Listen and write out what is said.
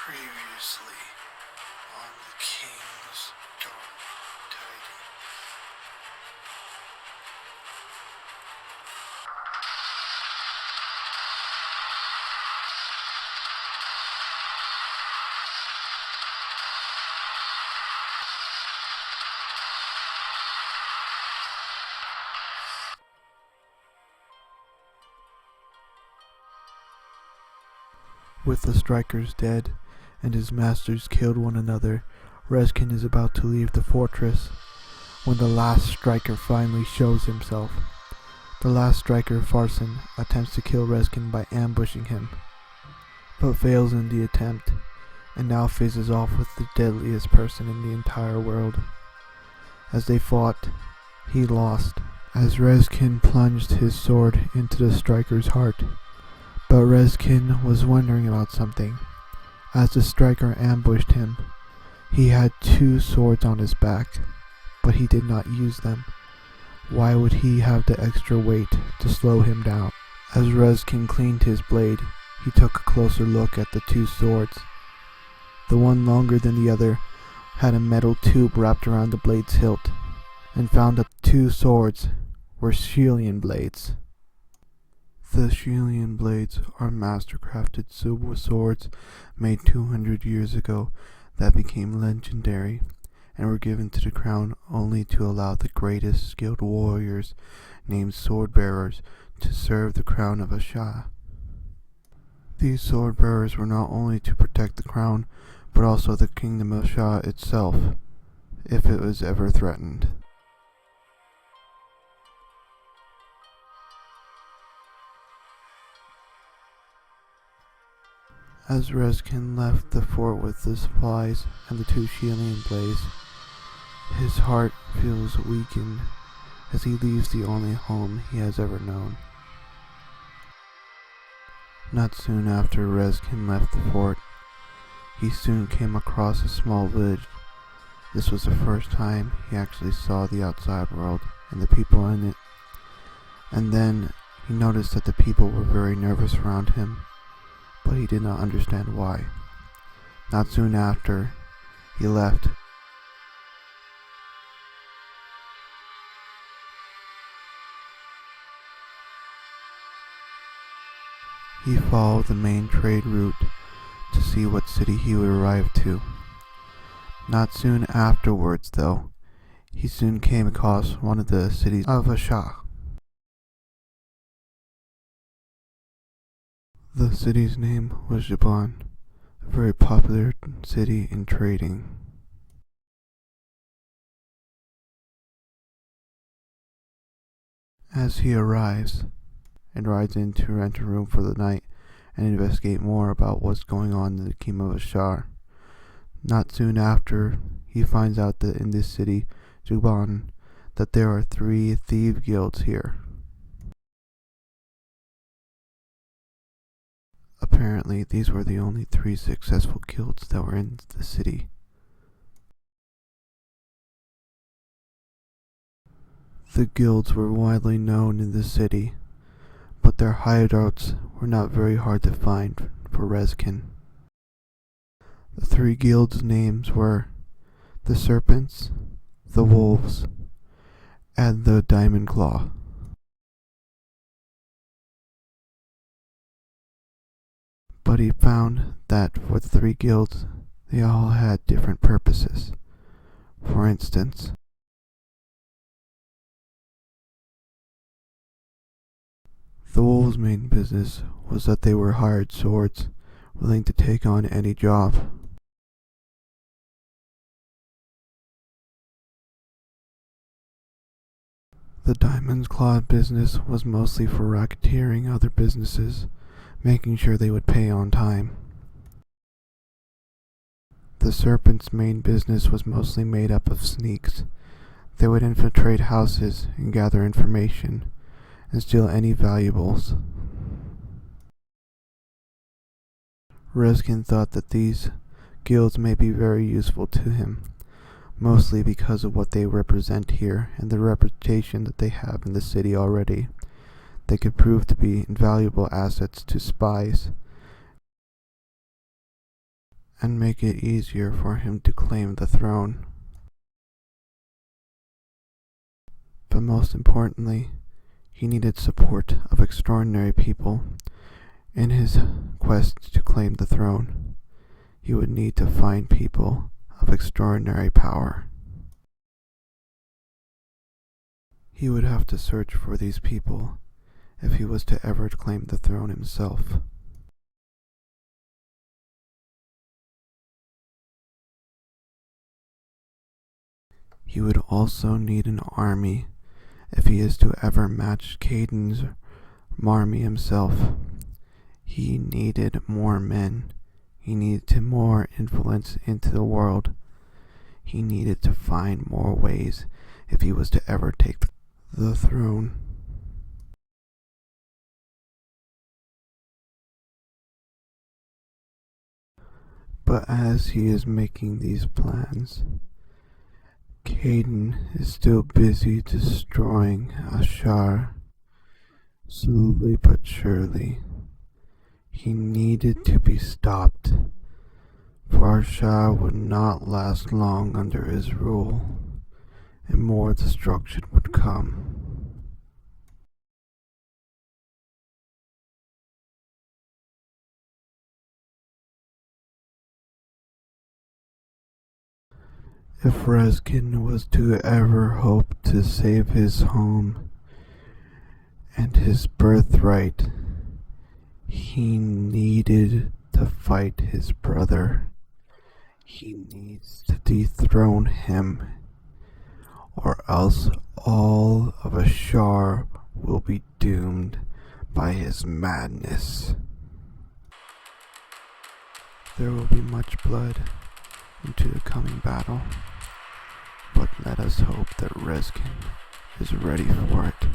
Previously on the King's Dark Tidings. With the strikers dead and his masters killed one another, Reskin is about to leave the fortress when the last striker finally shows himself. The last striker, Farson, attempts to kill Reskin by ambushing him, but fails in the attempt, and now faces off with the deadliest person in the entire world. As they fought, he lost, as Reskin plunged his sword into the striker's heart. But Reskin was wondering about something. As the striker ambushed him, he had 2 swords on his back, but he did not use them. Why would he have the extra weight to slow him down? As Reskin cleaned his blade, he took a closer look at the 2 swords. The one longer than the other had a metal tube wrapped around the blade's hilt, and found that the 2 swords were Shelian blades. The Shelian blades are master-crafted silver swords made 200 years ago that became legendary and were given to the crown only to allow the greatest skilled warriors named sword-bearers to serve the crown of a Shah. These sword-bearers were not only to protect the crown, but also the kingdom of Shah itself, if it was ever threatened. As Reskin left the fort with the supplies and the 2 Shelian blades, his heart feels weakened as he leaves the only home he has ever known. Not soon after Reskin left the fort, he soon came across a small village. This was the first time he actually saw the outside world and the people in it. And then he noticed that the people were very nervous around him, but he did not understand why. Not soon after, he left. He followed the main trade route to see what city he would arrive to. Not soon afterwards, though, he soon came across one of the cities of Ashah. The city's name was Jaban, a very popular city in trading. As he arrives and rides in to rent a room for the night and investigate more about what's going on in the kingdom of Ashar, not soon after, he finds out that in this city, Jaban, that there are 3 thief guilds here. Apparently, these were the only 3 successful guilds that were in the city. The guilds were widely known in the city, but their hideouts were not very hard to find for Reskin. The 3 guilds' names were the Serpents, the Wolves, and the Diamond Claw. But he found that for the 3 guilds, they all had different purposes. For instance, the Wolves' main business was that they were hired swords, willing to take on any job. The Diamond's Claw business was mostly for racketeering other businesses, making sure they would pay on time. The Serpent's main business was mostly made up of sneaks. They would infiltrate houses and gather information, and steal any valuables. Reskin thought that these guilds may be very useful to him, mostly because of what they represent here and the reputation that they have in the city already. They could prove to be invaluable assets to spies and make it easier for him to claim the throne. But most importantly, he needed support of extraordinary people in his quest to claim the throne. He would need to find people of extraordinary power. He would have to search for these people if he was to ever claim the throne himself. He would also need an army if he is to ever match Cadon's army himself. He needed more men. He needed more influence into the world. He needed to find more ways if he was to ever take the throne. But as he is making these plans, Cadon is still busy destroying Ashar. Slowly but surely, he needed to be stopped, for Ashar would not last long under his rule, and more destruction would come. If Reskin was to ever hope to save his home and his birthright, he needed to fight his brother. He needs to dethrone him, or else all of Ashar will be doomed by his madness. There will be much blood into the coming battle, but let us hope that Reskin is ready for it.